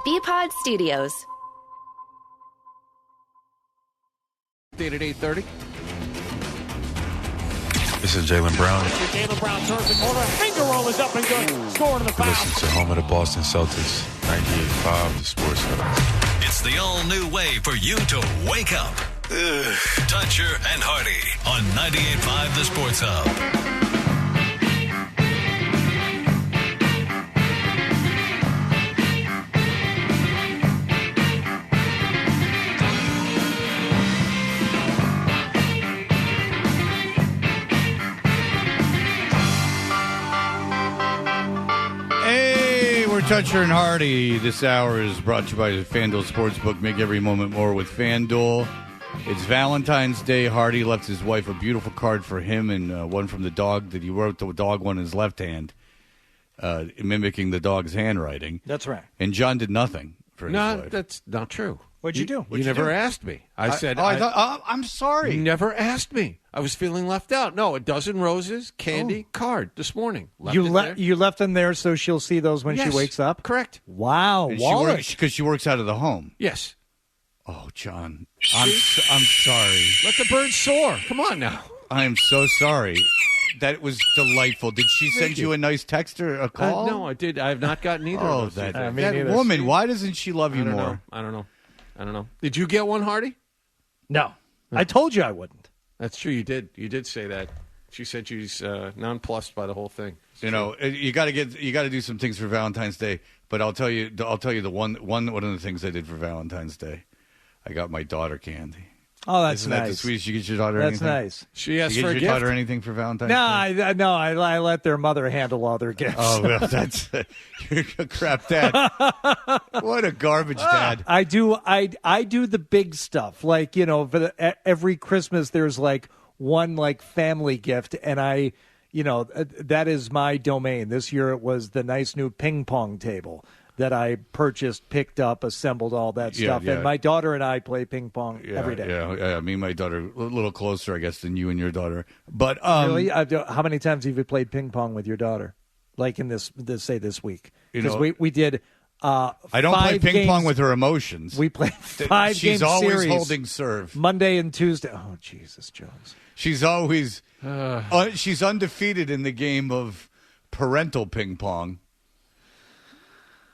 BPod Studios. Date at 8:30. This is Jaylen Brown. Jaylen Brown serves the corner. Finger roll is up and good. Scoring in the foul. Listen to home of the Boston Celtics, 98.5 The Sports Hub. It's the all-new way for you to wake up. Toucher and Hardy on 98.5 The Sports Hub. Toucher and Hardy. This hour is brought to you by the FanDuel Sportsbook. Make every moment more with FanDuel. It's Valentine's Day. Hardy left his wife a beautiful card for him and one from the dog that he wrote the dog one in his left hand, mimicking the dog's handwriting. That's right. And John did nothing for his wife. No, that's not true. What'd you do? You never asked me. I said, I'm sorry. You never asked me. I was feeling left out. No, a dozen roses, candy, card this morning. You left them there so she'll see those when she wakes up? Correct. Wow. Because she works out of the home. Yes. Oh, John. I'm sorry. Let the birds soar. Come on now. I am so sorry. That was delightful. Did she send you a nice text or a call? No, I did. I have not gotten either of those. That woman, why doesn't she love you more? I don't know. Did you get one, Hardy? No. I told you I wouldn't. That's true. You did. You did say that. She said she's nonplussed by the whole thing. You know, you got to do some things for Valentine's Day. But I'll tell you the one of the things I did for Valentine's Day. I got my daughter candy. Oh, that's Isn't nice. that the sweetest you get your daughter? That's anything? nice. She asked for a gift. gift. Your daughter anything for Valentine's Day? No, I let their mother handle all their gifts. Oh, well, that's you're a crap dad. What a garbage dad. I do the big stuff. Like, you know, every Christmas there's like one like family gift, and that is my domain. This year it was the nice new ping pong table that I purchased, picked up, assembled, all that stuff. Yeah. And my daughter and I play ping pong every day. Yeah. Me and my daughter, a little closer, I guess, than you and your daughter. But really, how many times have you played ping pong with your daughter? Like in this week? Because we did. I don't play ping pong with her emotions. We played 5 She's games always series, holding serve. Monday and Tuesday. Oh, Jesus, Jones. She's always she's undefeated in the game of parental ping pong.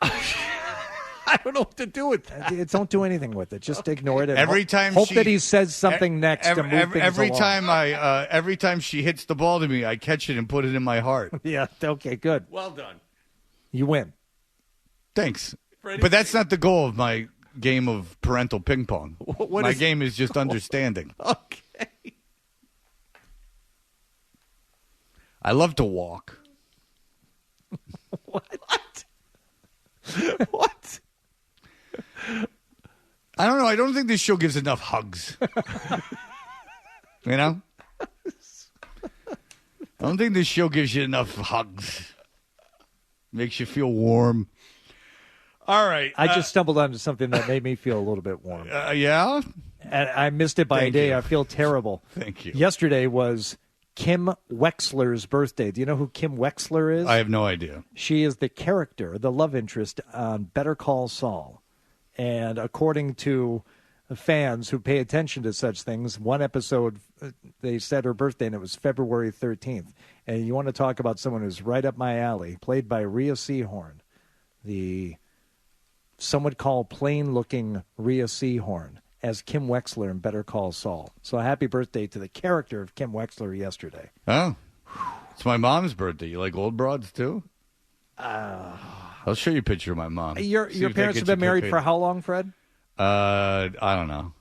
I don't know what to do with that. Don't do anything with it. Just ignore it. And every time hope that he says something next to move things along. Every time she hits the ball to me, I catch it and put it in my heart. Yeah. Okay. Good. Well done. You win. Thanks. But that's not the goal of my game of parental ping pong. My game is just understanding. Okay. I love to walk. What? What? I don't know. I don't think this show gives enough hugs. You know? I don't think this show gives you enough hugs. Makes you feel warm. All right. I just stumbled onto something that made me feel a little bit warm. Yeah? And I missed it by a day. I feel terrible. Thank you. Yesterday was Kim Wexler's birthday. Do you know who Kim Wexler is? I have no idea. She is the character, the love interest on Better Call Saul. And according to fans who pay attention to such things, one episode, they said her birthday, and it was February 13th. And you want to talk about someone who's right up my alley, played by Rhea Seehorn, some would call plain-looking Rhea Seehorn, as Kim Wexler in Better Call Saul. So happy birthday to the character of Kim Wexler yesterday. Oh, it's my mom's birthday. You like old broads, too? I'll show you a picture of my mom. Your parents have been married for how long, Fred? I don't know.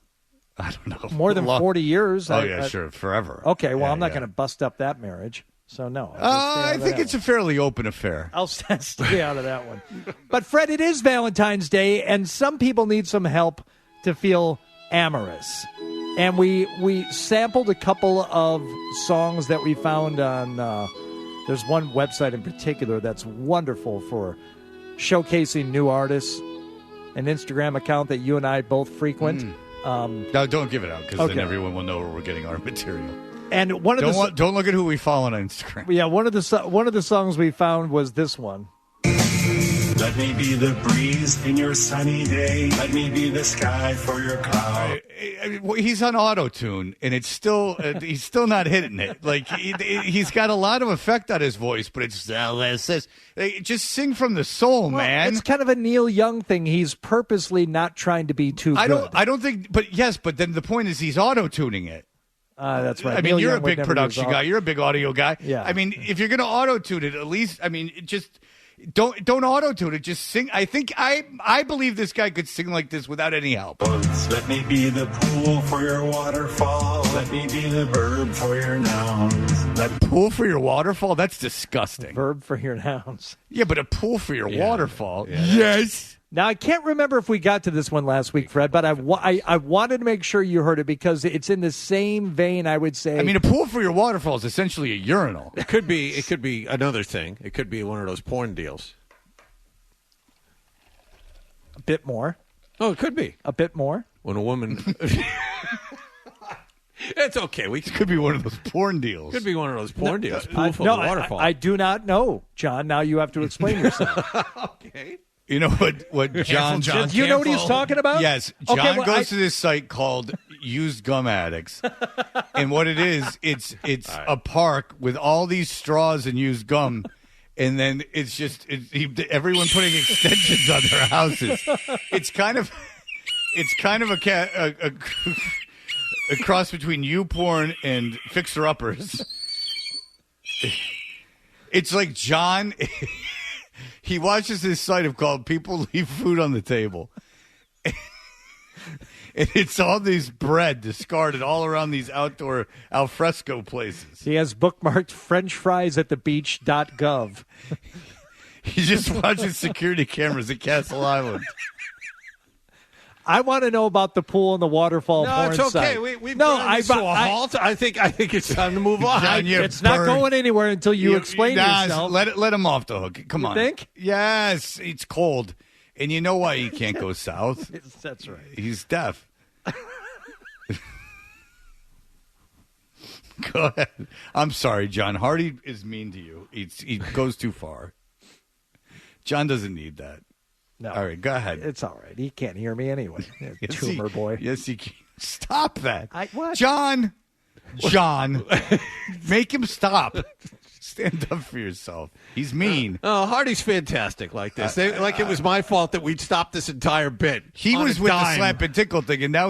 More than 40 years. Oh, sure. Forever. Okay, well, I'm not going to bust up that marriage. So, no. I think it's a fairly open affair. I'll stay out of that one. But, Fred, it is Valentine's Day, and some people need some help to feel amorous. And we sampled a couple of songs that we found on there's one website in particular that's wonderful for showcasing new artists, an Instagram account that you and I both frequent. No, don't give it out, because then everyone will know where we're getting our material. And don't look at who we follow on Instagram. Yeah, one of the songs we found was this one. Let me be the breeze in your sunny day. Let me be the sky for your cloud. He's on auto-tune, and it's still he's still not hitting it. Like he's got a lot of effect on his voice, but it's just sing from the soul, man. It's kind of a Neil Young thing. He's purposely not trying to be too good. I don't think, but then the point is he's auto-tuning it. That's right. I mean, Neil you're Young a big production guy. You're a big audio guy. Yeah. I mean, if you're going to auto-tune it, at least, I mean, just don't auto-tune it. Just sing. I believe this guy could sing like this without any help. Let me be the pool for your waterfall. Let me be the verb for your nouns. Pool for your waterfall? That's disgusting. Verb for your nouns. Yeah, but a pool for your waterfall. Yeah, yes. Now, I can't remember if we got to this one last week, Fred, but I wanted to make sure you heard it because it's in the same vein, I would say. I mean, a pool for your waterfall is essentially a urinal. It could be another thing. It could be one of those porn deals. A bit more. Oh, it could be. A bit more. When a woman... It's okay. It could be one of those porn deals. Could be one of those porn deals. Pool for the waterfall. I do not know, John. Now you have to explain yourself. Okay. You know what John do you know what he's talking about? Yes. John goes to this site called Used Gum Addicts. And what it is, it's a park with all these straws and used gum. And then it's just everyone putting extensions on their houses. It's kind of a cross between YouPorn and Fixer Uppers. It's like John. He watches this site called People Leave Food on the Table. And it's all these bread discarded all around these outdoor alfresco places. He has bookmarked FrenchFriesAtTheBeach.gov. He just watches security cameras at Castle Island. I want to know about the pool and the waterfall porn it's okay. site. We've brought this to a halt. I think it's time to move on. John, it's not going anywhere until you explain yourself. Let him off the hook. Come on. You think? Yes, it's cold. And you know why he can't go south? That's right. He's deaf. Go ahead. I'm sorry, John. Hardy is mean to you. He goes too far. John doesn't need that. No. All right, go ahead. It's all right. He can't hear me anyway. Tumor boy. Yes, he can. Stop that. What? John. Make him stop. Stand up for yourself. He's mean. Hardy's fantastic like this. Like it was my fault that we'd stopped this entire bit. He was with the slap and tickle thing, and now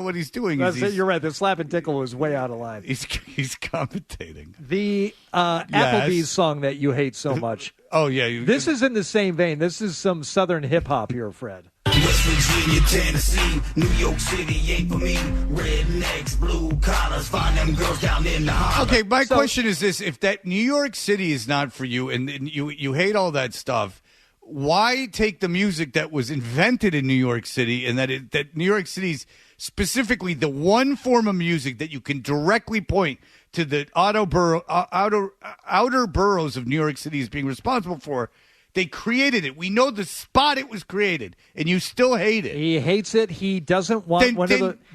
what he's doing is you're right. The slap and tickle was way out of line. He's commentating. The Applebee's song that you hate so much. Oh, yeah. This is in the same vein. This is some Southern hip-hop here, Fred. West Virginia, Tennessee, New York City ain't for me. Rednecks, blue collars, find them girls down in the holler. Okay, my question is this. If that New York City is not for you and you hate all that stuff, why take the music that was invented in New York City and that New York City's specifically the one form of music that you can directly point to the outer boroughs of New York City as being responsible for? They created it. We know the spot it was created, and you still hate it. He hates it. He doesn't want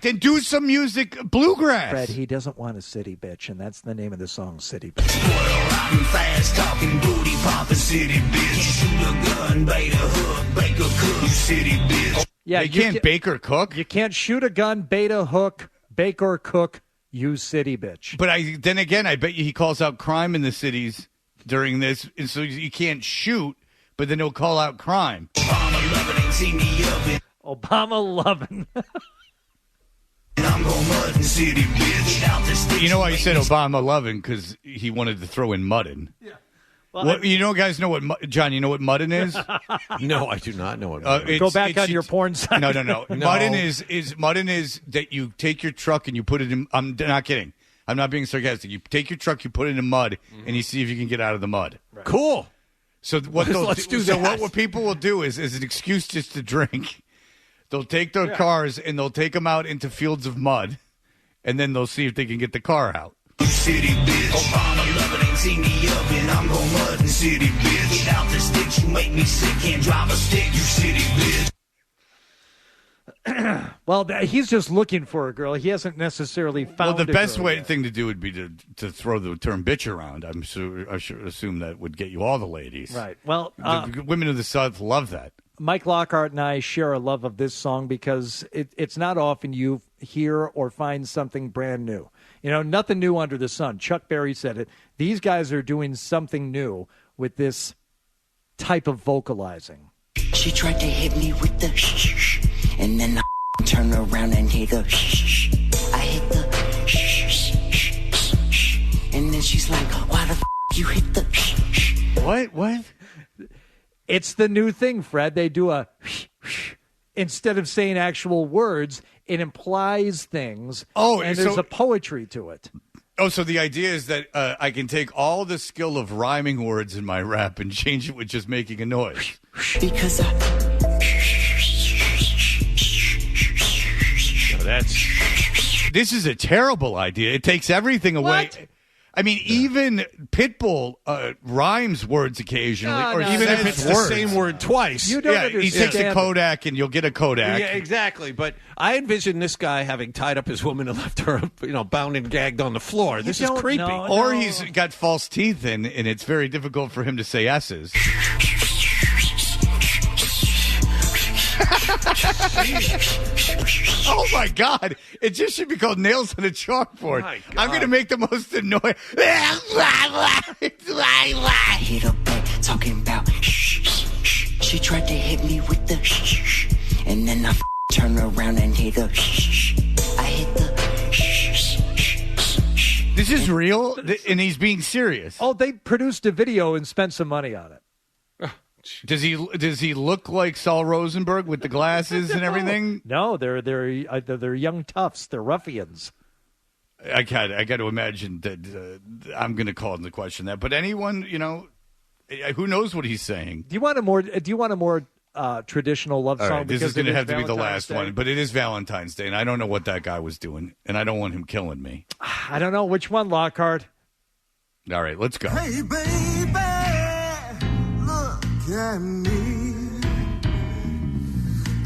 Then do some music, bluegrass. Fred, he doesn't want a city bitch, and that's the name of the song, City Bitch. Riding fast, talking booty, popping city bitch. Shoot a gun, bait a hook, bake a cook, you city bitch. Yeah, they can't bake or cook? You can't shoot a gun, bait a hook, bake or cook, you city bitch. But I bet you he calls out crime in the cities during this, and so you can't shoot. But then he'll call out crime. Obama loving ain't seen me up in. Obama loving. I'm going mud and city, bitch. You know why he said Obama loving? Because he wanted to throw in muddin. Yeah. Well, guys know what John? You know what muddin is? No, I do not know what. Go back on your porn site. No. Muddin is that you take your truck and you put it in. I'm not kidding. I'm not being sarcastic. You take your truck, you put it in mud, and you see if you can get out of the mud. Right. Cool. So let's do that. So what people will do is an excuse just to drink. They'll take their cars and they'll take them out into fields of mud, and then they'll see if they can get the car out. City bitch. Obama loving ain't seen me up and I'm gon' mud and city bitch. Get out the sticks, you make me sick, can't drive a stick, you city bitch. Well, he's just looking for a girl. He hasn't necessarily found. Well, the best yet. thing to do would be to throw the term bitch around. I should assume that would get you all the ladies. Right. Well, the women of the South love that. Mike Lockhart and I share a love of this song because it's not often you hear or find something brand new. You know, nothing new under the sun. Chuck Berry said it. These guys are doing something new with this type of vocalizing. She tried to hit me with the shh, and then I turn around and hit her shh. I hit the shh, and then she's like, why the you hit the shh? What? It's the new thing, Fred. They do a instead of saying actual words, it implies things. Oh, and so, there's a poetry to it. Oh, so the idea is that I can take all the skill of rhyming words in my rap and change it with just making a noise. Because This is a terrible idea. It takes everything away. What? I mean, even Pitbull rhymes words occasionally, or even if it's words. the same word twice. You don't He takes a Kodak, and you'll get a Kodak. Yeah, exactly. But I envision this guy having tied up his woman and left her, bound and gagged on the floor. This is creepy. Or he's got false teeth in, and it's very difficult for him to say S's. Oh my God! It just should be called nails on a chalkboard. I'm going to make the most annoying. hit her back, talking about she tried to hit me with the and then I turn around and hit her I hit the This is real, and he's being serious. Oh, they produced a video and spent some money on it. Does he look like Saul Rosenberg with the glasses and everything? No, they're young toughs. They're ruffians. I got to imagine that I'm going to call into question that. But anyone, who knows what he's saying? Do you want a more traditional love song? All right, this is going to have to be the last Day? one, but it is Valentine's Day, and I don't know what that guy was doing, and I don't want him killing me. I don't know which one, Lockhart. All right, let's go. Hey, baby, look at me.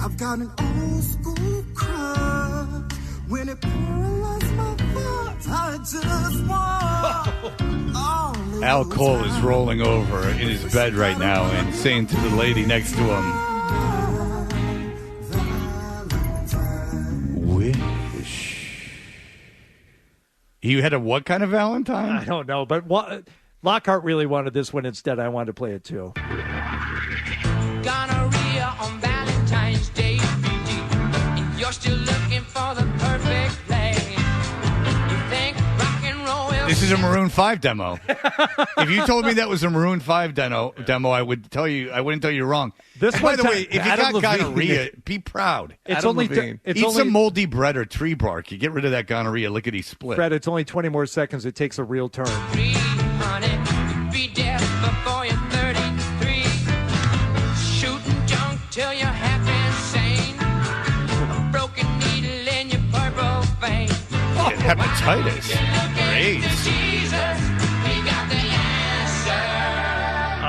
I've got an old school crush. When it paralyzed my thoughts, I just want. Al Cole is rolling over in his bed right now and saying to the lady next to him, "Wish." You had a what kind of Valentine? I don't know, but Lockhart really wanted this one instead. I wanted to play it too. Gonorrhea on Valentine's Day, and you're still looking for the perfect play. You think rock and roll will This is a Maroon 5 demo. If you told me that was a Maroon 5 demo, I wouldn't tell you you're wrong. This by the one way, if you Adam got Levine. gonorrhea, be proud. It's Adam only Levine. Eat some moldy bread or tree bark. You get rid of that gonorrhea lickety split. Fred, it's only 20 more seconds. It takes a real turn. free, honey. You'll be dead before you're 33. Shooting junk till you're half insane. A broken needle in your purple vein. Get hepatitis. Great. Jesus, he got the answer.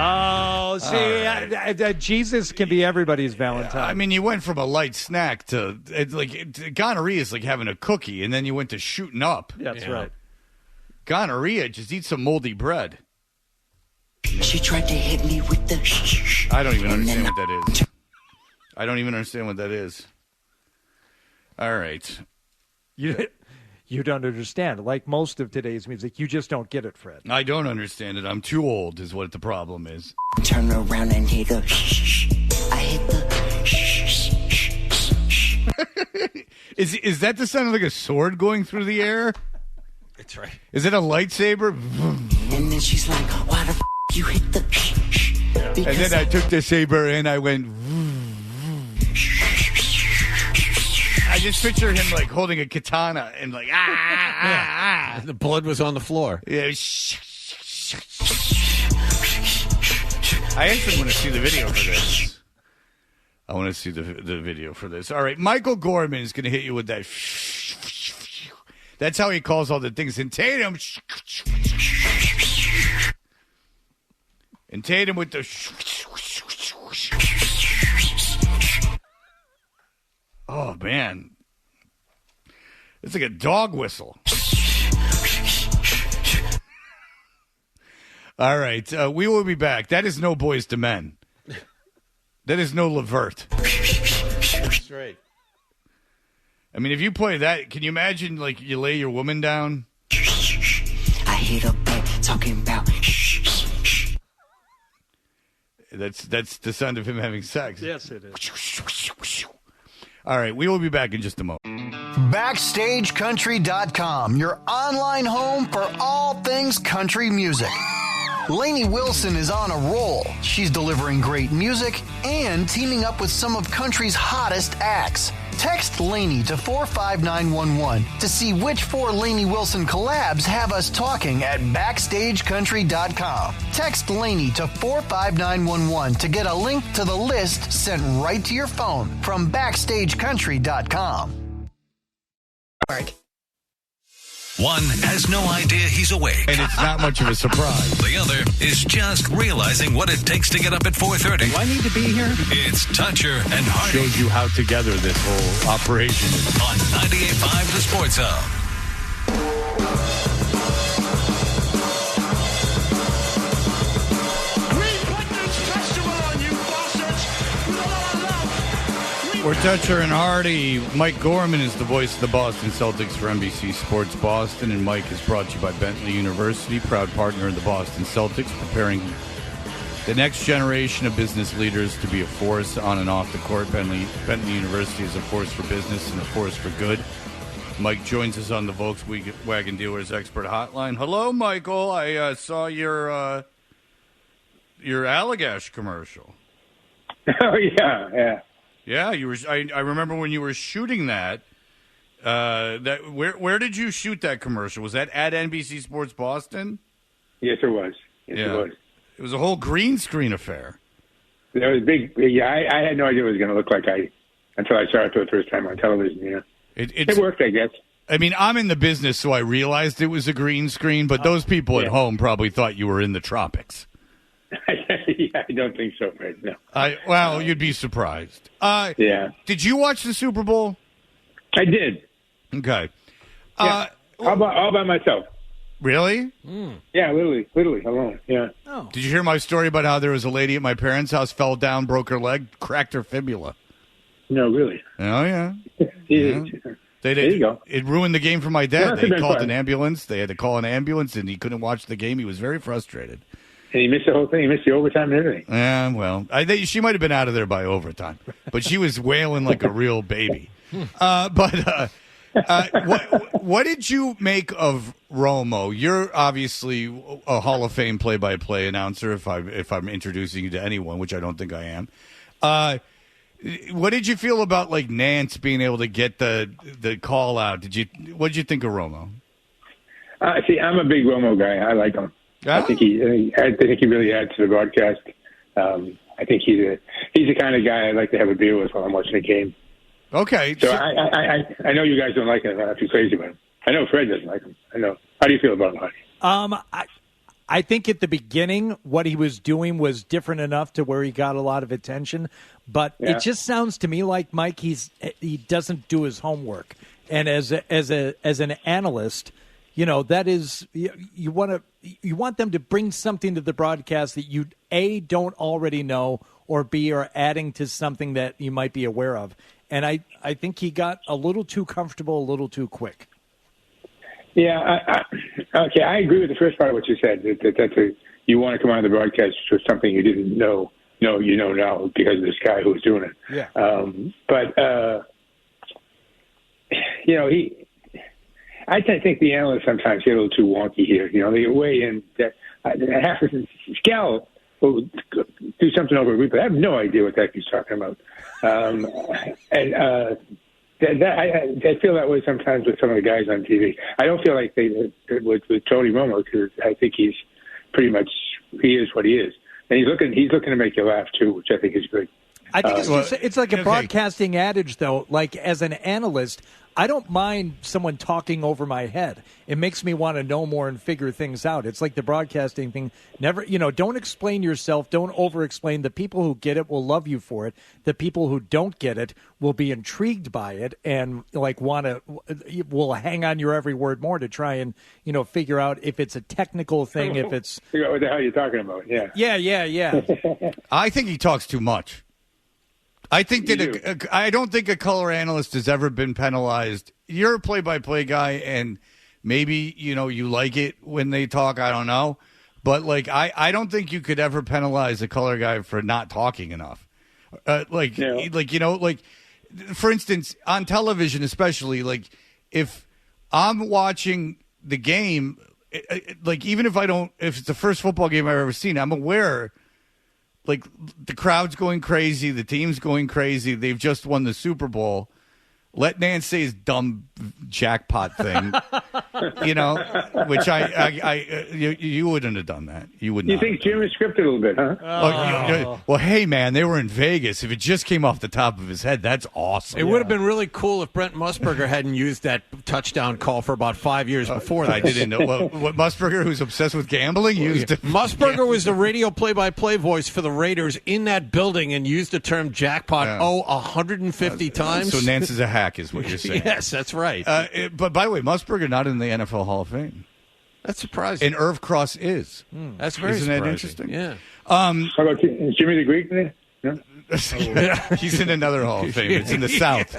Oh, see, Jesus can be everybody's Valentine. I mean, you went from a light snack to gonorrhea is like having a cookie, and then you went to shooting up. That's right. Gonorrhea, just eat some moldy bread. she tried to hit me with the I don't even understand what that is. I don't even understand what that is. All right. You don't understand. Like most of today's music, you just don't get it, Fred. I don't understand it. I'm too old is what the problem is. turn around and hit her I hit the Is that the sound of like a sword going through the air? That's right. Is it a lightsaber? and then she's like, why the you hit the And because then I took the saber and I went. I just picture him like holding a katana and like The blood was on the floor. Yeah. I actually want to see the video for this. I want to see the video for this. All right, Michael Gorman is going to hit you with that. That's how he calls all the things. And Tatum with the. Oh man. It's like a dog whistle. All right. We will be back. That is no Boys to Men. That is no Levert. That's right. I mean, if you play that, can you imagine, like, you lay your woman down? I hit up back talking about That's the sound of him having sex. Yes, it is. All right, we will be back in just a moment. BackstageCountry.com, your online home for all things country music. Lainey Wilson is on a roll. She's delivering great music and teaming up with some of country's hottest acts. Text Lainey to 45911 to see which 4 Lainey Wilson collabs have us talking at BackstageCountry.com. Text Lainey to 45911 to get a link to the list sent right to your phone from BackstageCountry.com. One has no idea he's awake. And it's not much of a surprise. The other is just realizing what it takes to get up at 4:30. Do I need to be here? It's Toucher and Hardy. Shows you how together this whole operation is. On 98.5 The Sports Hub. We're Toucher and Hardy. Mike Gorman is the voice of the Boston Celtics for NBC Sports Boston, and Mike is brought to you by Bentley University, proud partner of the Boston Celtics, preparing the next generation of business leaders to be a force on and off the court. Bentley University is a force for business and a force for good. Mike joins us on the Volkswagen Dealers Expert Hotline. Hello, Michael. I saw your Allagash commercial. Oh, yeah. Yeah, you were. I remember when you were shooting that. Where did you shoot that commercial? Was that at NBC Sports Boston? Yes, it was. It was. It was a whole green screen affair. That was big. Yeah, I had no idea what it was going to look like. Until I saw it for the first time on television. Yeah, it worked, I guess. I mean, I'm in the business, so I realized it was a green screen. But those people at home probably thought you were in the tropics. Yeah, I don't think so, Fred. No. Well, you'd be surprised. Yeah. Did you watch the Super Bowl? I did. Okay. Yeah. All by myself. Really? Yeah, literally alone. Yeah. Oh. Did you hear my story about how there was a lady at my parents' house, fell down, broke her leg, cracked her fibula? No, really. Oh, yeah. Yeah. There you go. It ruined the game for my dad. They called fun. an ambulance. They had to call an ambulance, and he couldn't watch the game. He was very frustrated. And he missed the whole thing. He missed the overtime and everything. Yeah, well, she might have been out of there by overtime, but she was wailing like a real baby. What did you make of Romo? You're obviously a Hall of Fame play-by-play announcer. If I'm introducing you to anyone, which I don't think I am. What did you feel about like Nance being able to get the call out? What did you think of Romo? See, I'm a big Romo guy. I like him. I think he really adds to the broadcast. I think he's the kind of guy I'd like to have a beer with while I'm watching a game. Okay. So I know you guys don't like him. I'm not too crazy about him. I know Fred doesn't like him. I know. How do you feel about him, Honey? I think at the beginning what he was doing was different enough to where he got a lot of attention, but it just sounds to me like Mike he doesn't do his homework. And as an analyst, you know, that is you want them to bring something to the broadcast that you A, don't already know, or B, are adding to something that you might be aware of. And I think he got a little too comfortable, a little too quick. Yeah, okay, I agree with the first part of what you said. That you want to come on the broadcast for something you didn't know. No, you know now because of this guy who was doing it. Yeah. You know, I think the analysts sometimes get a little too wonky here. You know, they weigh in that half of Scal will do something over a replay. I have no idea what that he's talking about. I feel that way sometimes with some of the guys on TV. I don't feel like they with Tony Romo because I think he's pretty much he is what he is, and he's looking to make you laugh too, which I think is good. I think it's like a broadcasting adage, though. Like, as an analyst, I don't mind someone talking over my head. It makes me want to know more and figure things out. It's like the broadcasting thing. Never, don't explain yourself. Don't over-explain. The people who get it will love you for it. The people who don't get it will be intrigued by it and will hang on your every word more to try and, figure out if it's a technical thing, if it's... Figure out what the hell you're talking about, yeah. Yeah. I think he talks too much. I think that I don't think a color analyst has ever been penalized. You're a play-by-play guy, and maybe you like it when they talk. I don't know, but I don't think you could ever penalize a color guy for not talking enough. For instance, on television, especially if I'm watching the game, even if it's the first football game I've ever seen, I'm aware. The crowd's going crazy, the team's going crazy. They've just won the Super Bowl. Let Nance say his dumb jackpot thing, which you wouldn't have done that. You would not. You think Jim is scripted a little bit, huh? Well, hey, man, they were in Vegas. If it just came off the top of his head, that's awesome. It would have been really cool if Brent Musburger hadn't used that touchdown call for about 5 years before that. I didn't know. What Musburger, who's obsessed with gambling, used it. Musburger was the radio play-by-play voice for the Raiders in that building and used the term jackpot 150 times. So Nance is a hack, is what you're saying. Yes, that's right. But by the way, Musburger not in the NFL Hall of Fame. That's surprising. And Irv Cross is. That's very Isn't surprising. that interesting? Yeah. How about is Jimmy the Greek there? No? He's in another Hall of Fame. It's in the South.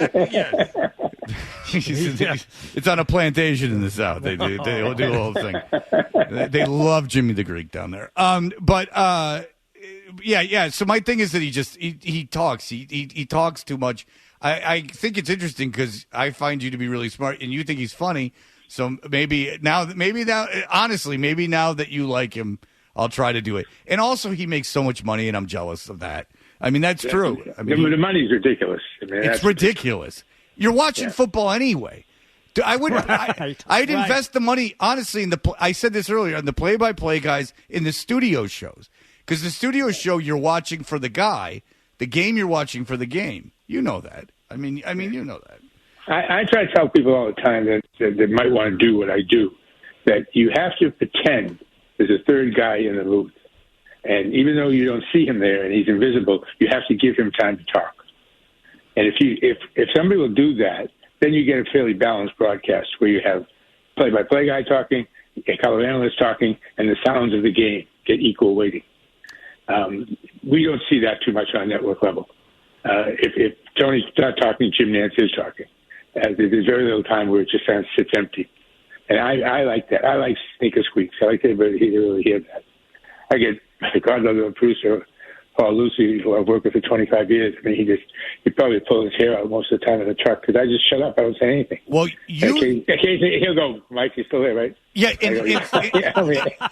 It's on a plantation in the South. They do the whole thing. They love Jimmy the Greek down there. Yeah. So my thing is that he talks. He talks too much. I think it's interesting because I find you to be really smart, and you think he's funny. So maybe now, honestly, maybe now that you like him, I'll try to do it. And also, he makes so much money, and I'm jealous of that. I mean, that's true. I mean, the money's ridiculous. It's ridiculous. You're watching football anyway. I'd invest the money, honestly, I said this earlier, on the play-by-play guys in the studio shows. Because the studio show, you're watching for the guy. The game, you're watching for the game. You know that. I mean, you know that. I try to tell people all the time that might want to do what I do, that you have to pretend there's a third guy in the booth. And even though you don't see him there and he's invisible, you have to give him time to talk. And if somebody will do that, then you get a fairly balanced broadcast where you have play-by-play guy talking, a color analyst talking, and the sounds of the game get equal weighting. We don't see that too much on network level. If Tony's not talking, Jim Nance is talking. There's very little time where it just sits empty. And I like that. I like sneaker squeaks. I like everybody to really hear that. I get my godmother producer, Paul Lucy, who I've worked with for 25 years. I mean, he probably pull his hair out most of the time in the truck because I just shut up. I don't say anything. Well, occasionally he'll go, Mike, you still there, right? Yeah,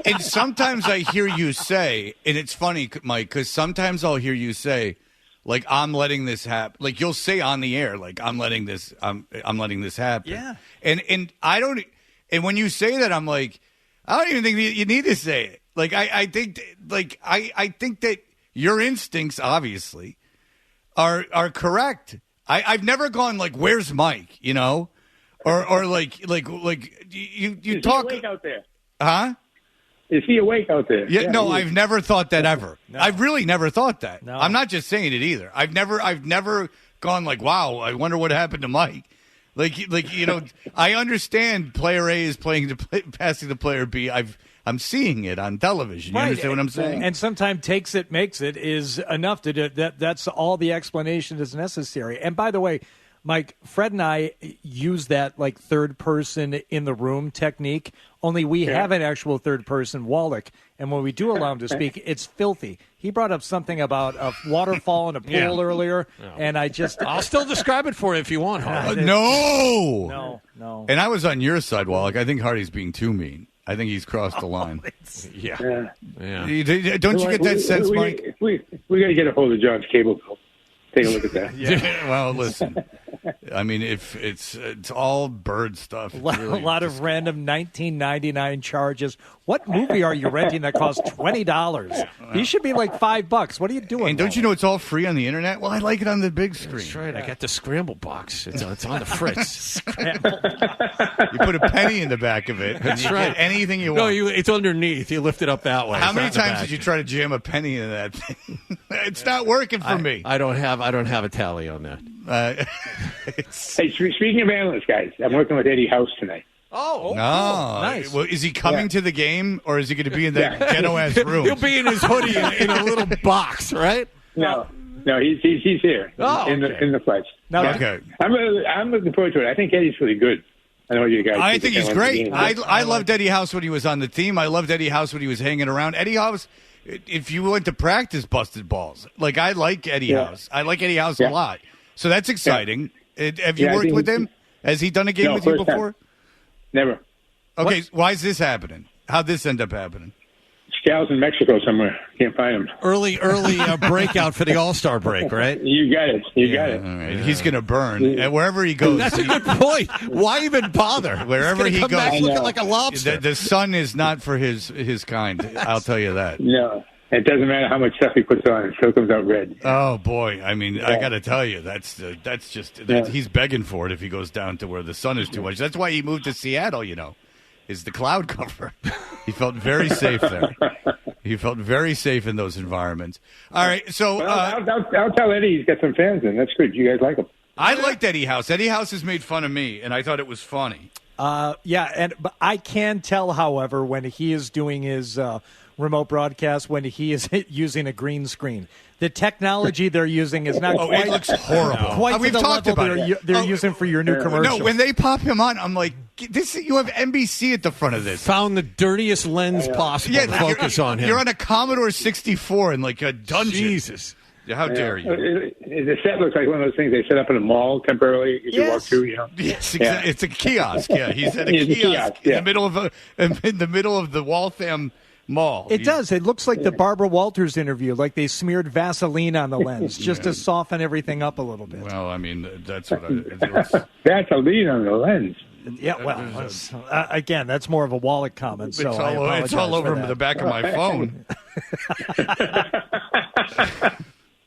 and sometimes I hear you say, and it's funny, Mike, because sometimes I'll hear you say, like, I'm letting this happen. Like, you'll say on the air, like, I'm letting this happen. Yeah. And I don't. And when you say that, I'm like, I don't even think you need to say it. Like, I think that your instincts, obviously, are correct. I've never gone like, "Where's Mike?" You know, or like you talk. Is he awake out there? Huh? Is he awake out there? Yeah, no, I've never thought that ever. No. I've really never thought that. No. I'm not just saying it either. I've never gone like, "Wow, I wonder what happened to Mike." Like you know, I understand player A is passing to player B. I'm seeing it on television. You understand what I'm saying? And sometimes takes it, makes it is enough to do that. That's all the explanation is necessary. And by the way, Mike, Fred and I use that like third person in the room technique, only we have an actual third person, Wallach. And when we do allow him to speak, it's filthy. He brought up something about a waterfall in a pool earlier, and I'll still describe it for you if you want, Hardy. No. No. And I was on your side, Wallach. I think Hardy's being too mean. I think he's crossed the line. Yeah. Don't you get that sense, Mike? We got to get a hold of John's cable bill. Take a look at that. Well, listen. I mean, if it's all bird stuff. A lot of random $19.99 charges. What movie are you renting that costs $20? These should be like $5. What are you doing? And don't you know it's all free on the internet? Well, I like it on the big screen. That's right. I got the scramble box. It's on the fritz. You put a penny in the back of it. That's and you right. Get anything you No, want. it's underneath. You lift it up that way. How It's many not in the times back. did you try to jam a penny into that thing? It's not working for me. I don't have a tally on that. Hey, speaking of analysts, guys, I'm working with Eddie House tonight. Oh, no. Cool. Nice. Well, is he coming to the game, or is he going to be in that ghetto-ass room? He'll be in his hoodie in a little box, right? No, he's here in the flesh. No, okay. I'm looking forward to it. I think Eddie's really good. I know you guys. I think he's great. I loved Eddie House when he was on the team. I loved Eddie House when he was hanging around. Eddie House, if you went to practice, busted balls. Like, I like Eddie House. I like Eddie House a lot. So that's exciting. Have you worked with him? Has he done a game with you before? Never. Okay, why is this happening? How'd this end up happening? Scal's in Mexico somewhere. Can't find him. Early breakout for the All-Star break, right? You got it. You got it. All right. Yeah. He's going to burn. And wherever he goes. That's a good point. Why even bother? Wherever he come goes. back looking like a lobster. The sun is not for his kind. I'll tell you that. No. It doesn't matter how much stuff he puts on; it still comes out red. Oh boy! I mean, I got to tell you, that's just he's begging for it if he goes down to where the sun is too much. That's why he moved to Seattle. Is the cloud cover? He felt very safe there. He felt very safe in those environments. All right, so I'll tell Eddie he's got some fans in. That's good. You guys like him? I liked Eddie House. Eddie House has made fun of me, and I thought it was funny. But I can tell, however, when he is doing his remote broadcast, when he is using a green screen. The technology they're using is not quite. It looks horrible. Quite We've to the talked level about they're using for your new commercial. No, when they pop him on, I'm like, you have NBC at the front of this. Found the dirtiest lens possible to focus on him. You're on a Commodore 64 in like a dungeon. Jesus. How dare you? The set looks like one of those things they set up in a mall temporarily. You walk through, Yes, exactly. It's a kiosk. Yeah, he's at a kiosk in the middle of the Waltham Mall. It does. It looks like the Barbara Walters interview, like they smeared Vaseline on the lens just to soften everything up a little bit. Well, I mean, that's what Vaseline on the lens. Yeah, well, again, that's more of a wallet comment. So it's all over the back of my phone.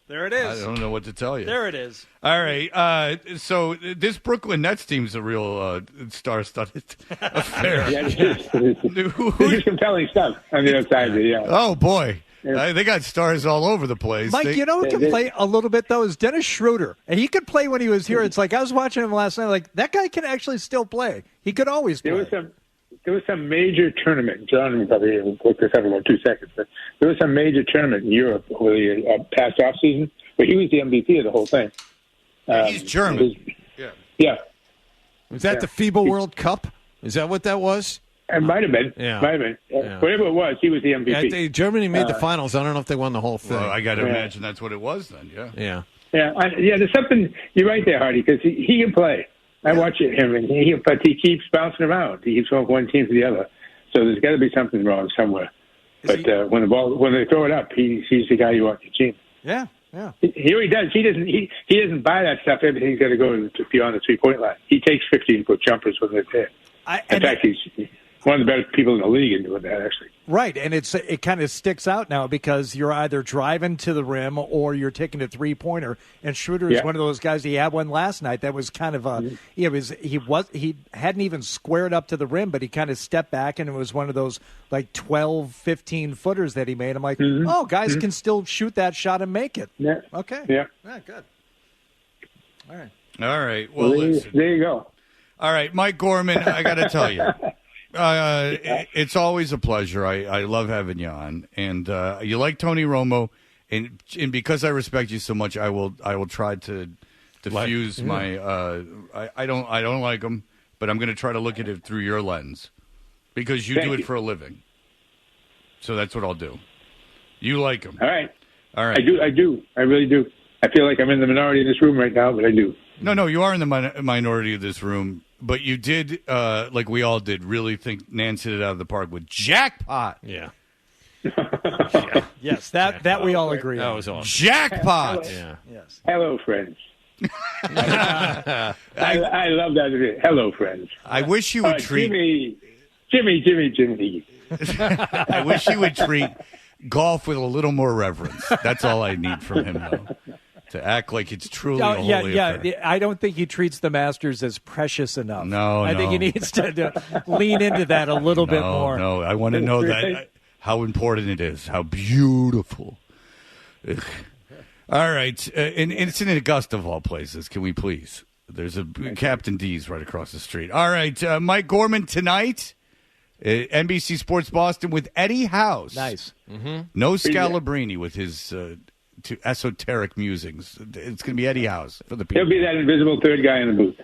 There it is. I don't know what to tell you. There it is. All right. So this Brooklyn Nets team's a real star-studded affair. Yeah, this is compelling stuff on the other side of it, yeah. Oh, boy. They got stars all over the place. Mike, you know who can play a little bit, though, is Dennis Schroeder. And he could play when he was here. It's like I was watching him last night. Like, that guy can actually still play. He could always play. There was some major tournament. John will probably look this up in about 2 seconds. But there was some major tournament in Europe over the past off season where he was the MVP of the whole thing. He's German. Yeah. Was that the FIBA World Cup? Is that what that was? It might have been. Yeah. Might have been. Whatever it was, he was the MVP. Germany made the finals. I don't know if they won the whole thing. Well, I got to imagine that's what it was then. Yeah. There's something. You're right there, Hardy, because he can play. I watch him, and but he keeps bouncing around. He keeps going from one team to the other. So there's got to be something wrong somewhere. But when they throw it up, he's the guy you want on your team. Yeah. He really does. He doesn't buy that stuff. Everything's got to go beyond the 3-point line. He takes 15-foot jumpers when they're there. In fact, he's one of the better people in the league in doing that, actually. Right, and it kind of sticks out now because you're either driving to the rim or you're taking a 3-pointer. And Schroeder is one of those guys. He had one last night that was kind of he hadn't even squared up to the rim, but he kind of stepped back, and it was one of those like 12, 15 footers that he made. I'm like, guys can still shoot that shot and make it. Yeah. Okay. Yeah. Good. All right. Well, listen. There you go. All right, Mike Gorman, I got to tell you. It's always a pleasure. I love having you on, and you like Tony Romo, and because I respect you so much, I will try to diffuse my. I don't like him, but I'm going to try to look at it through your lens, because you do it for a living. So that's what I'll do. You like him, all right? I do. I really do. I feel like I'm in the minority in this room right now, but I do. No, you are in the minority of this room. But you did, like we all did, really think Nance hit it out of the park with jackpot. Yeah. Yes, that we all agree. That was awesome. Jackpot. Yeah. Yes. Hello, friends. I love that. Hello, friends. I wish you would treat Jimmy. I wish he would treat golf with a little more reverence. That's all I need from him, though. To act like it's truly a holy affair. I don't think he treats the Masters as precious enough. I think he needs to lean into that a little bit more. No, I want to know that how important it is, how beautiful. Ugh. All right, and it's in Augusta of all places. Can we please? There's a Captain D's right across the street. All right, Mike Gorman tonight, NBC Sports Boston with Eddie House. Nice. Mm-hmm. No Scalabrini with his to esoteric musings. It's going to be Eddie House for the people. He'll be that invisible third guy in the booth.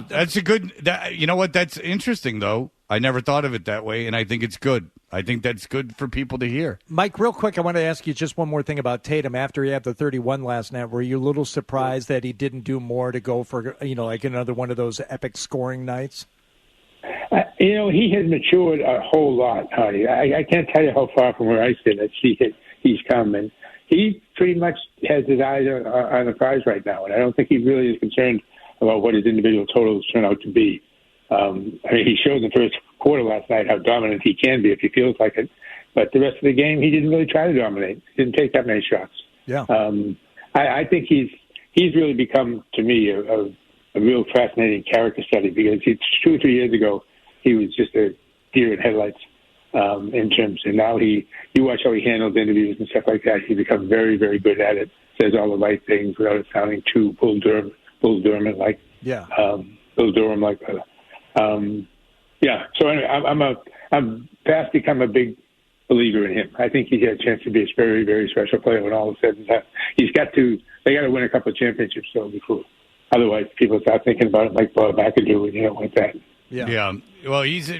That's a good. You know what? That's interesting, though. I never thought of it that way, and I think it's good. I think that's good for people to hear. Mike, real quick, I want to ask you just one more thing about Tatum. After he had the 31 last night, were you a little surprised that he didn't do more to go for, like another one of those epic scoring nights? He has matured a whole lot, Hardy. I can't tell you how far from where I sit that he's come, and he pretty much has his eyes on the prize right now, and I don't think he really is concerned about what his individual totals turn out to be. He showed in the first quarter last night how dominant he can be if he feels like it, but the rest of the game he didn't really try to dominate. He didn't take that many shots. Yeah. I think he's really become, to me, a real fascinating character study, because 2 or 3 years ago he was just a deer in headlights in terms, and now you watch how he handles interviews and stuff like that. He becomes very, very good at it. Says all the right things without it sounding too Bull Durham like. Yeah. Bull Durham like. So anyway, I'm fast become a big believer in him. I think he has a chance to be a very, very special player when all is said and done. They got to win a couple of championships though before. Otherwise, people start thinking about it like Bob McAdoo and like that. Yeah. Well, he's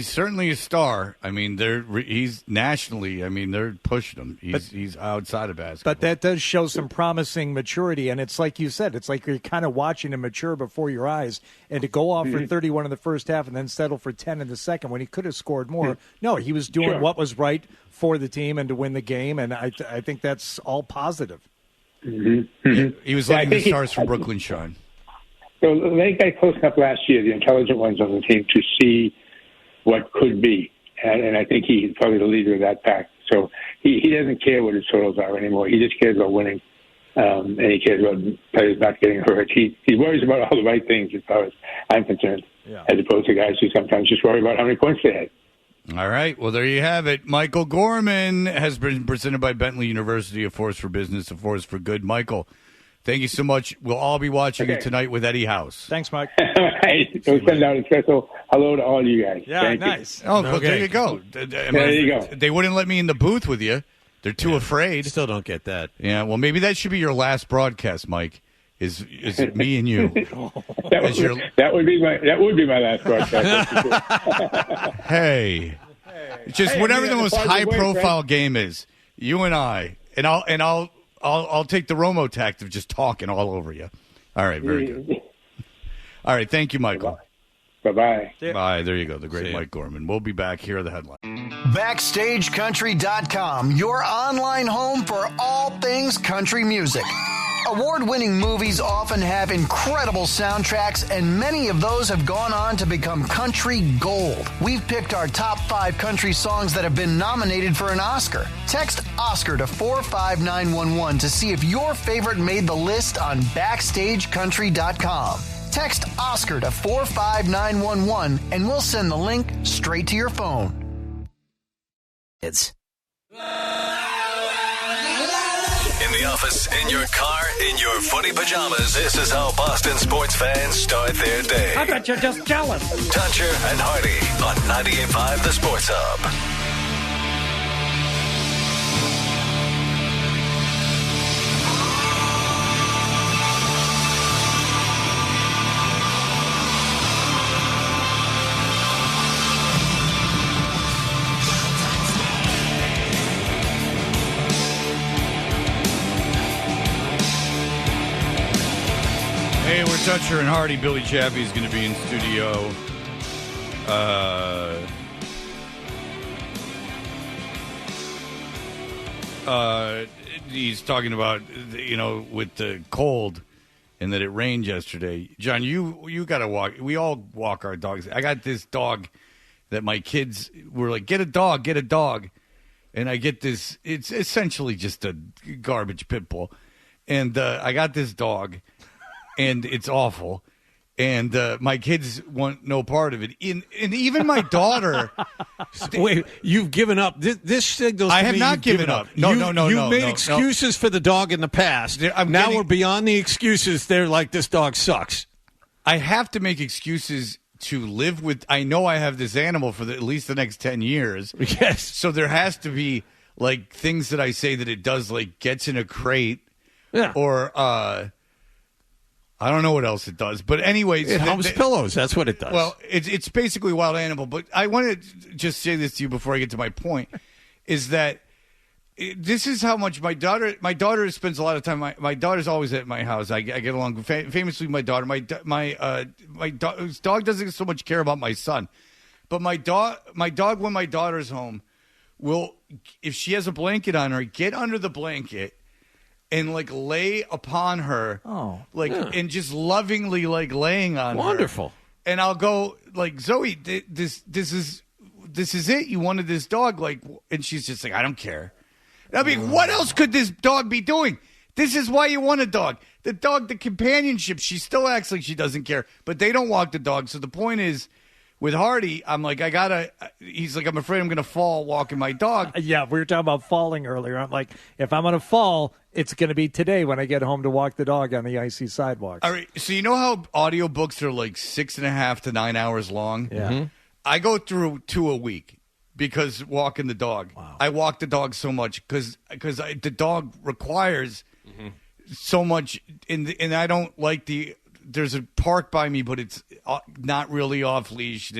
certainly a star. I mean, he's nationally. I mean, they're pushing him. He's outside of basketball. But that does show some promising maturity, and it's like you said, it's like you're kind of watching him mature before your eyes. And to go off for 31 in the first half and then settle for 10 in the second when he could have scored more. No, he was doing what was right for the team and to win the game, and I think that's all positive. Mm-hmm. He was letting the stars from Brooklyn shine. So they got close enough last year, the intelligent ones on the team, to see what could be. And I think he's probably the leader of that pack. So he doesn't care what his totals are anymore. He just cares about winning. And he cares about players not getting hurt. He worries about all the right things as far as I'm concerned, as opposed to guys who sometimes just worry about how many points they had. All right. Well, there you have it. Michael Gorman has been presented by Bentley University, a force for business, a force for good. Michael, thank you so much. We'll all be watching it tonight with Eddie House. Thanks, Mike. So send out a special hello to all you guys. Yeah, Thank nice. You. Oh, well, there you go. There you go. They wouldn't let me in the booth with you. They're too afraid. Still don't get that. Yeah, well, maybe that should be your last broadcast, Mike. Is me and you? that would be my last broadcast. Hey, just whatever the most high-profile game is, you and I, and I'll take the Romo tact of just talking all over you. All right, very good. All right, thank you, Michael. Bye-bye. Bye. There you go, the great Mike Gorman. We'll be back. Here are the headlines. BackstageCountry.com, your online home for all things country music. Award-winning movies often have incredible soundtracks, and many of those have gone on to become country gold. We've picked our top 5 country songs that have been nominated for an Oscar. Text Oscar to 45911 to see if your favorite made the list on BackstageCountry.com. Text Oscar to 45911 and we'll send the link straight to your phone. In the office, in your car, in your footy pajamas, this is how Boston sports fans start their day. I bet you're just jealous. Toucher and Hardy on 98.5 The Sports Hub. Hey, we're Toucher and Hardy. Billy Chappie is going to be in studio. He's talking about, with the cold, and that it rained yesterday. John, you got to walk. We all walk our dogs. I got this dog that my kids were like, get a dog. And I get this. It's essentially just a garbage pit bull. And I got this dog, and it's awful. And my kids want no part of it. And even my daughter. Wait, you've given up. This signals. I have not given up. No. You've made excuses for the dog in the past. We're beyond the excuses. They're like, this dog sucks. I have to make excuses to live with. I know I have this animal for at least the next 10 years. Yes. So there has to be like things that I say that it does, like gets in a crate. Yeah. Or I don't know what else it does, but anyways, it humps pillows. That's what it does. Well, it's basically a wild animal. But I want to just say this to you before I get to my point: is that this is how much my daughter spends a lot of time. My daughter's always at my house. I get along famously with my daughter. My dog doesn't so much care about my son, but my dog when my daughter's home will, if she has a blanket on her, get under the blanket and like lay upon her, and just lovingly like laying on her. Wonderful. And I'll go like, Zoe, this is it. You wanted this dog, like, and she's just like, I don't care. And I mean, what else could this dog be doing? This is why you want a dog. The companionship. She still acts like she doesn't care, but they don't walk the dog. So the point is, with Hardy, I'm like, he's like, I'm afraid I'm going to fall walking my dog. Yeah, we were talking about falling earlier. I'm like, if I'm going to fall, it's going to be today when I get home to walk the dog on the icy sidewalks. All right, so you know how audiobooks are like 6.5 to 9 hours long? Yeah. Mm-hmm. I go through 2 a week because walking the dog. Wow. I walk the dog so much because the dog requires so much, and I don't like there's a park by me, but it's not really off leash.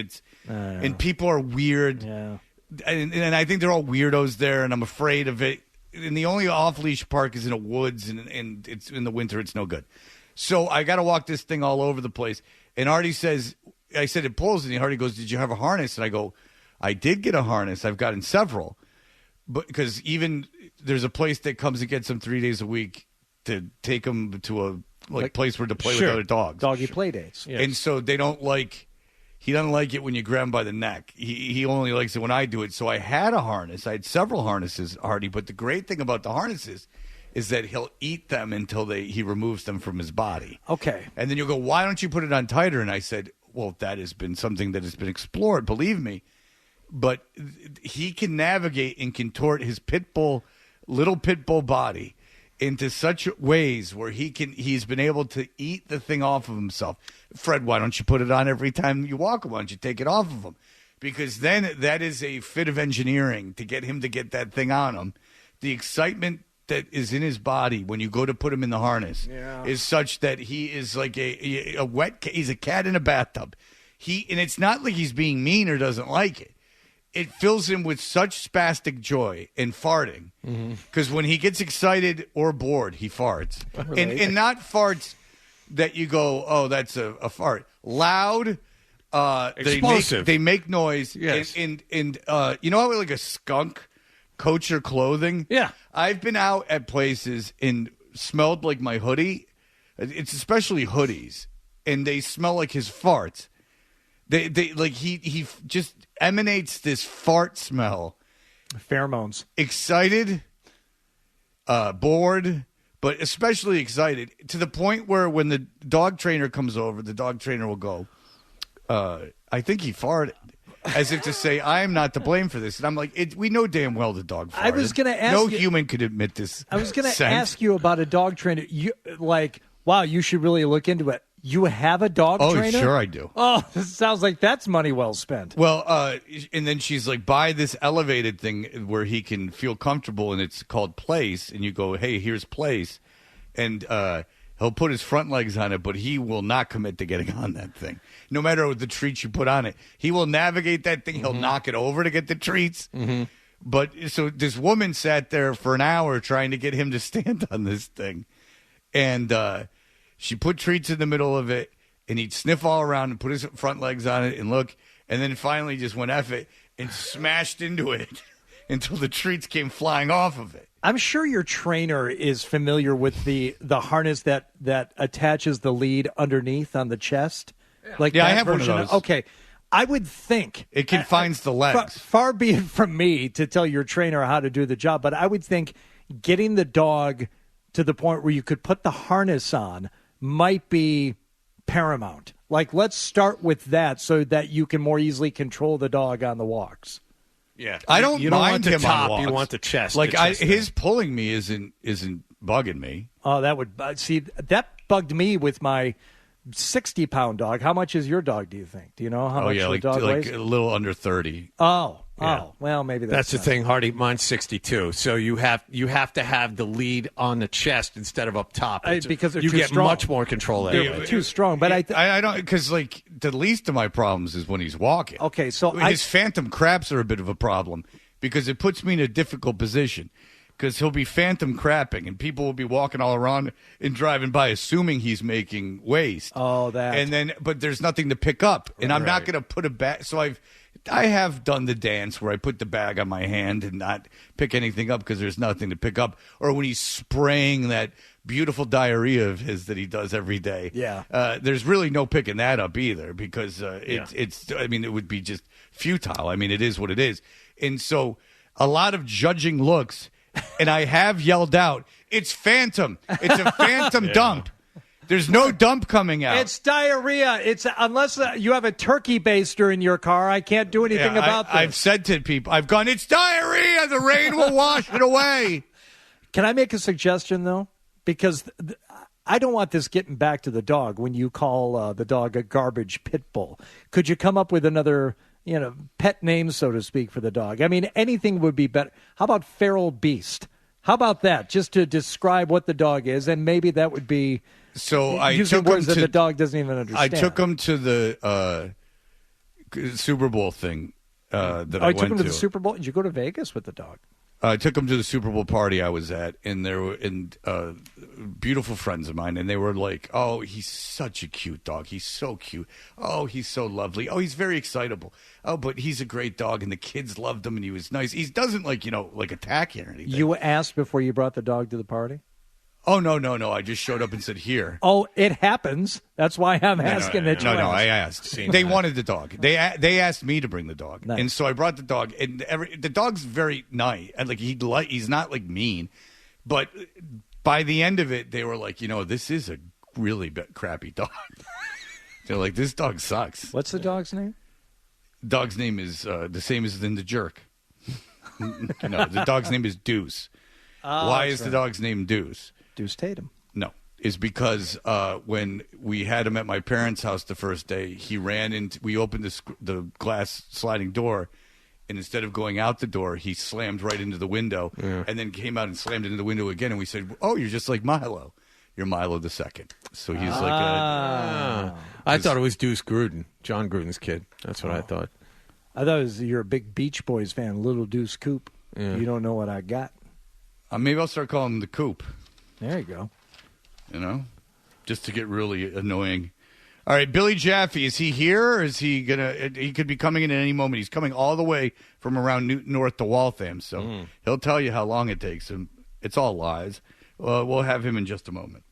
And people are weird. Yeah. And I think they're all weirdos there, and I'm afraid of it. And the only off leash park is in the woods, and it's in the winter. It's no good. So I got to walk this thing all over the place. And Artie says, I said it pulls, and Artie goes, "Did you have a harness?" And I go, "I did get a harness. I've gotten several, but because even there's a place that comes and gets them 3 days a week to take them to a place where to play with other dogs, doggy play dates." Yes. And so they don't like. He doesn't like it when you grab him by the neck. He only likes it when I do it. So I had a harness. I had several harnesses, Hardy. But the great thing about the harnesses is that he'll eat them until he removes them from his body. Okay. And then you'll go, "Why don't you put it on tighter?" And I said, well, that has been something that has been explored, believe me. But he can navigate and contort his little pit bull body into such ways where he's been able to eat the thing off of himself. Fred, why don't you put it on every time you walk him? Why don't you take it off of him? Because then that is a fit of engineering to get him to get that thing on him. The excitement that is in his body when you go to put him in the harness is such that he is like he's a cat in a bathtub. And it's not like he's being mean or doesn't like it. It fills him with such spastic joy and farting. Because when he gets excited or bored, he farts. And not farts that you go, oh, that's a fart. Loud, explosive. They make noise. Yes. And you know how like a skunk coats your clothing? Yeah. I've been out at places and smelled like my hoodie. It's especially hoodies. And they smell like his farts. They like he just emanates this fart smell. Pheromones. Excited, bored, but especially excited, to the point where when the dog trainer comes over, the dog trainer will go, I think he farted, as if to say, I am not to blame for this. And I'm like, we know damn well the dog farted. I was going to ask No human could admit this. I was going to ask you about a dog trainer. Wow, you should really look into it. You have a dog trainer? Oh, sure I do. Oh, this sounds like that's money well spent. Well, and then she's like, buy this elevated thing where he can feel comfortable, and it's called Place. And you go, hey, here's Place. And he'll put his front legs on it, but he will not commit to getting on that thing. No matter what the treats you put on it. He will navigate that thing. He'll knock it over to get the treats. But so this woman sat there for an hour trying to get him to stand on this thing. And she put treats in the middle of it, and he'd sniff all around and put his front legs on it and look, and then finally just went F it and smashed into it until the treats came flying off of it. I'm sure your trainer is familiar with the harness that attaches the lead underneath on the chest. Like Yeah, that I have one of version those. Okay. I would think It confines the legs. Far be it from me to tell your trainer how to do the job, but I would think getting the dog to the point where you could put the harness on might be paramount. Like, let's start with that so that you can more easily control the dog on the walks. Yeah, I don't you don't mind want the him top, on walks. you want the chest. Like the chest his pulling me isn't bugging me. Oh, that would see that bugged me with my 60-pound dog. How much is your dog, do you think? Do you know how much the dog weighs? a little under 30. Oh, well, maybe that's the thing, Hardy. Mine's 62, so you have to have the lead on the chest instead of up top. Because they're you too get strong. much more control that They're way. too strong, but I don't, because like the least of my problems is when he's walking. Okay, so his phantom craps are a bit of a problem because it puts me in a difficult position. Because he'll be phantom crapping, and people will be walking all around and driving by, assuming he's making waste. Oh, that. And then, but there's nothing to pick up, and I'm not going to put a bag. So I have done the dance where I put the bag on my hand and not pick anything up because there's nothing to pick up. Or when he's spraying that beautiful diarrhea of his that he does every day. Yeah. There's really no picking that up either because it's. I mean, it would be just futile. I mean, it is what it is, and so a lot of judging looks. And I have yelled out, "It's phantom! It's a phantom dump! There's no dump coming out. It's diarrhea. It's unless you have a turkey baster in your car, I can't do anything about this." I've said to people, I've gone, "It's diarrhea. The rain will wash it away." Can I make a suggestion though? Because I don't want this getting back to the dog when you call the dog a garbage pit bull. Could you come up with another? Pet name, so to speak, for the dog. I mean, anything would be better. How about feral beast? How about that? Just to describe what the dog is, and maybe that would be so. I using took words him that the dog doesn't even understand. I took him to the Super Bowl thing that I went to. I took him to the Super Bowl. Did you go to Vegas with the dog? I took him to the Super Bowl party I was at, and there were beautiful friends of mine, and they were like, "Oh, he's such a cute dog. He's so cute. Oh, he's so lovely. Oh, he's very excitable. Oh, but he's a great dog, and the kids loved him, and he was nice. He doesn't like attack you or anything." You asked before you brought the dog to the party? Oh, no. I just showed up and said, "Here." Oh, it happens. That's why I'm asking that you asked. No, I asked. They wanted the dog. They asked me to bring the dog, nice. And so I brought the dog. And the dog's very nice. And he's not like mean, but by the end of it, they were like, this is a really crappy dog. They're like, this dog sucks. What's the dog's name? Dog's name is the same as in The Jerk. No, the dog's name is Deuce. Why is the dog's name Deuce? Deuce Tatum. No, is because when we had him at my parents' house the first day, he ran into. We opened the glass sliding door, and instead of going out the door, he slammed right into the window, and then came out and slammed into the window again. And we said, "Oh, you're just like Milo. You're Milo the second." So he's like a. I thought it was Deuce Gruden, John Gruden's kid. That's what I thought. I thought you're a big Beach Boys fan, Little Deuce Coupe. Yeah. You don't know what I got. Maybe I'll start calling him the Coop. There you go. Just to get really annoying. All right, Billy Jaffe, is he here or is he going to – he could be coming in at any moment. He's coming all the way from around Newton North to Waltham, so he'll tell you how long it takes him. It's all lies. We'll have him in just a moment.